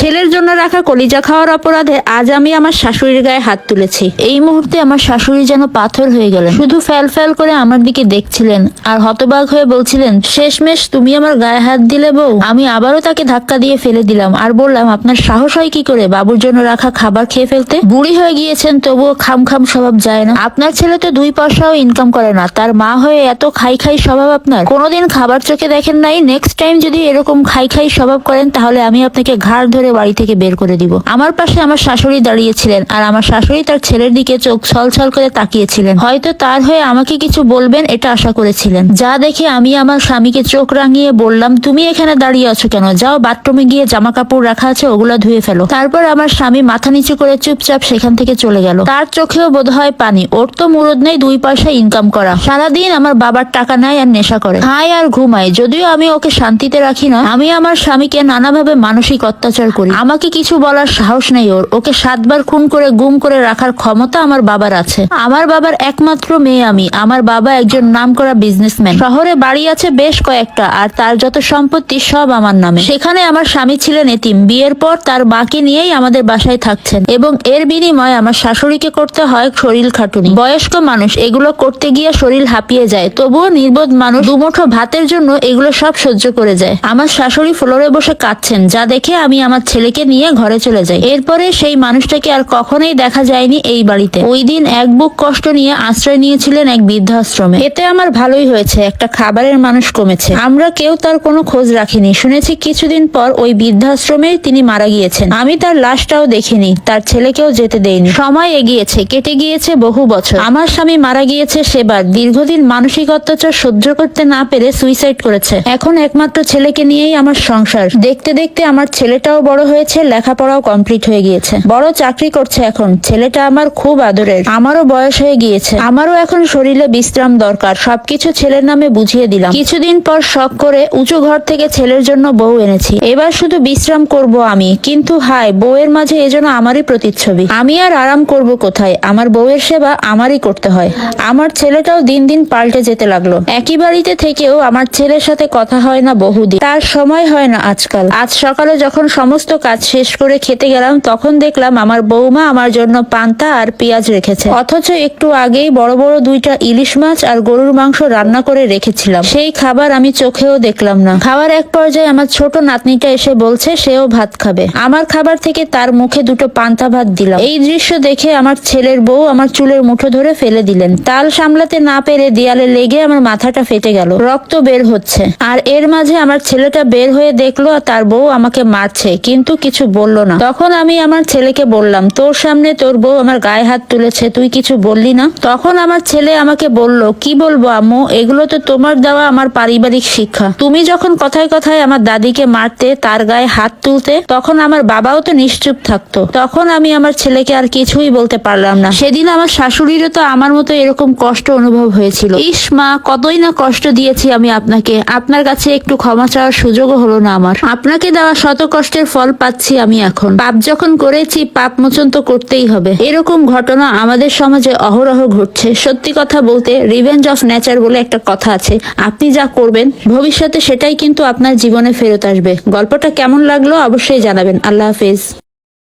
ছেলের জন্য রাখা কলিজা খাওয়ার অপরাধে আজ আমি আমার শাশুড়ির গায়ে হাত তুলেছি। এই মুহূর্তে আমার শাশুড়ি যেন পাথর হয়ে গেলেন। শুধু ফ্যাল ফ্যাল করে আমার দিকে দেখছিলেন আর হতবাক হয়ে বলছিলেন, শেষমেশ তুমি আমার গায়ে হাত দিলে বউ। আমি আবারও তাকে ধাক্কা দিয়ে ফেলে দিলাম আর বললাম, আপনার সাহস হয় কি করে বাবুর জন্য রাখা খাবার খেয়ে ফেলতে? বুড়ি হয়ে গিয়েছেন তবুও খাম খাম স্বভাব যায় না। আপনার ছেলে তো 2 পয়সাও ইনকাম করে না, তার মা হয়ে এত খাই খাই স্বভাব আপনার। কোনোদিন খাবার চোখে দেখেন নাই? নেক্সট টাইম যদি এরকম খাই খাই স্বভাব করেন তাহলে আমি আপনাকে ঘাড় ধরে বাড়ি থেকে বের করে দিব। আমার পাশে আমার শাশুড়ি দাঁড়িয়েছিলেন আর আমার শাশুড়ি তার ছেলের দিকে চোখ ছলছল করে তাকিয়েছিলেন। হয়তো তার হয়ে আমাকে কিছু বলবেন এটা আশা করেছিলেন। যা দেখে আমি আমার স্বামীকে চোখ রাঙিয়ে বললাম, তুমি এখানে দাঁড়িয়ে আছো কেন? যাও বাথরুমে গিয়ে জামা কাপড় রাখা আছে ওগুলা ধুয়ে ফেলো। তারপর আমার স্বামী মাথা নিচু করে চুপচাপ সেখান থেকে চলে গেল। তার চোখেও বোধহয় পানি। ওর তো মুরদ নেই 2 পয়সা ইনকাম করা। সারাদিন আমার বাবার টাকা নেয় আর নেশা করে, খায় আর ঘুমায়। যদিও আমি ওকে শান্তিতে রাখি না, আমি আমার স্বামীকে নানাভাবে মানসিক অত্যাচার করি। আমাকে কিছু বলার সাহস নেই ওর। ওকে 7 বার খুন করে গুম করে রাখার ক্ষমতা আমার বাবার আছে। আমার বাবার একমাত্র মেয়ে আমি। আমার বাবা একজন নামকরা বিজনেসম্যান, শহরে বাড়ি আছে বেশ কয়েকটা, আর তার যত সম্পত্তি সব আমার নামে। সেখানে আমার স্বামী ছিলেন এতিম। বিয়ের পর তার মাকে নিয়েই আমাদের বাসায় থাকছেন এবং এর বিনিময়ে আমার শাশুড়িকে করতে হয় শরীর খাটুনি। বয়স্ক মানুষ, এগুলো করতে গিয়ে শরীর হাঁপিয়ে যায়, তবুও নির্বোধ মানুষ দুমুঠো ভাতের জন্য এগুলো সব সহ্য করে যায়। আমার শাশুড়ি ফ্লোরে বসে কাঁদছেন, যা দেখে আমি আমার ছেলেকে নিয়ে ঘরে চলে যাই। এরপরে সেই মানুষটাকে আর কখনোই দেখা যায়নি এই বাড়িতে। ওই দিন এক বুক কষ্ট নিয়ে আশ্রয় নিয়েছিলেন এক বৃদ্ধাশ্রমে। এতে আমার ভালোই হয়েছে, একটা খাবারের মানুষ কমেছে। আমরা কেউ তার কোনো খোঁজ রাখিনি। শুনেছি কিছুদিন পর ওই বৃদ্ধাশ্রমেই তিনি মারা গিয়েছেন। আমি তার লাশটাও দেখিনি, তার ছেলেকেও যেতে দেইনি। সময় এগিয়েছে, কেটে গিয়েছে বহু বছর। আমার স্বামী মারা গিয়েছে সেবার। দীর্ঘদিন মানসিক অত্যাচার সহ্য করতে না পেরে সুইসাইড করেছে। এখন একমাত্র ছেলেকে নিয়েই আমার সংসার। দেখতে দেখতে আমার ছেলেটাও বড় হয়েছে, লেখাপড়াও কমপ্লিট হয়ে গিয়েছে, বড় চাকরি করছে এখন। ছেলেটা আমার খুব আদরের। আমারও বয়স হয়ে গিয়েছে, আমারও এখন শরীরে বিশ্রাম দরকার। সবকিছু ছেলের নামে বুঝিয়ে দিলাম। কিছুদিন পর শখ করে উঁচু ঘর থেকে ছেলের জন্য বউ এনেছি। এবার শুধু বিশ্রাম করব আমি। কিন্তু হায়, বউয়ের মাঝে এজন্য আমারই প্রতিচ্ছবি। আমি আর আরাম করব কোথায়? আমার বউয়ের সেবা আমারই করতে হয়। আমার ছেলেটাও দিন দিন পাল্টে যেতে লাগলো। একই বাড়িতে থেকেও আমার ছেলের সাথে কথা হয় না বহুদিন। তার সময় হয় না আজকাল। আজ সকালে যখন সমস্ত কাজ শেষ করে খেতে গেলাম তখন দেখলাম আমার বৌমা আমার জন্য পান্তা আর পেঁয়াজ রেখেছে, অথচ একটু আগেই বড় বড় 2টা ইলিশ মাছ আর গরুর মাংস রান্না করে রেখেছিলাম। সেই খাবার আমি চোখেও দেখলাম না। খাবার এক পর্যায়ে আমার ছোট নাতনিটা এসে বলছে সেও ভাত খাবে। আমার খাবার থেকে তার মুখে 2টো পান্তা ভাত দিলাম। এই দৃশ্য দেখে আমার ছেলের বউ আমার চুলের মুঠো ধরে ফেলে দিলেন। তাল সামলাতে না পেরে দেয়ালে লেগে আমার মাথাটা ফেটে গেল, রক্ত বের হচ্ছে। আর এর মাঝে আমার ছেলেটা বের হয়ে দেখলো তার বউ আমাকে মারছে, কিন্তু কিছু বলল না। তখন আমি আমার ছেলেকে বললাম, তোর সামনে তোর বউ আমার গায়ে হাত তুলেছে, তুই কিছু বললি না? তখন আমার ছেলে আমাকে বলল, কি বলবো আম্মু, এগুলো তো তোমার দেওয়া আমার পারিবারিক শিক্ষা। তুমি যখন কথায় কথায় আমার দাদিকে মারতে, তার গায়ে হাত তুলতে, তখন আমার বাবাও তো নিশ্চুপ থাকতো। তখন আমি আমার ছেলেকে আর কিছুই বলতে পারলাম না। সেদিন আমার শাশুড়িরও তো আমার মতো এরকম কষ্ট অনুভব হয়েছিল। ইস মা, কতই না কষ্ট দিয়েছি আমি আপনাকে। আপনার কাছে একটু ক্ষমা চাওয়ার সুযোগও হলো না আমার। আপনাকে দেওয়া শত কষ্টের ফল পাচ্ছি আমি এখন। পাপ যখন করেছি পাপ মোচন তো করতেই হবে। এরকম ঘটনা আমাদের সমাজে অহরহ ঘটছে। সত্যি কথা বলতে রিভেঞ্জ অফ নেচার বলে একটা কথা আছে। আপনি যা করবেন ভবিষ্যতে সেটাই কিন্তু আপনার জীবনে ফেরত আসবে। গল্পটা কেমন লাগলো অবশ্যই জানাবেন। আল্লাহ হাফেজ।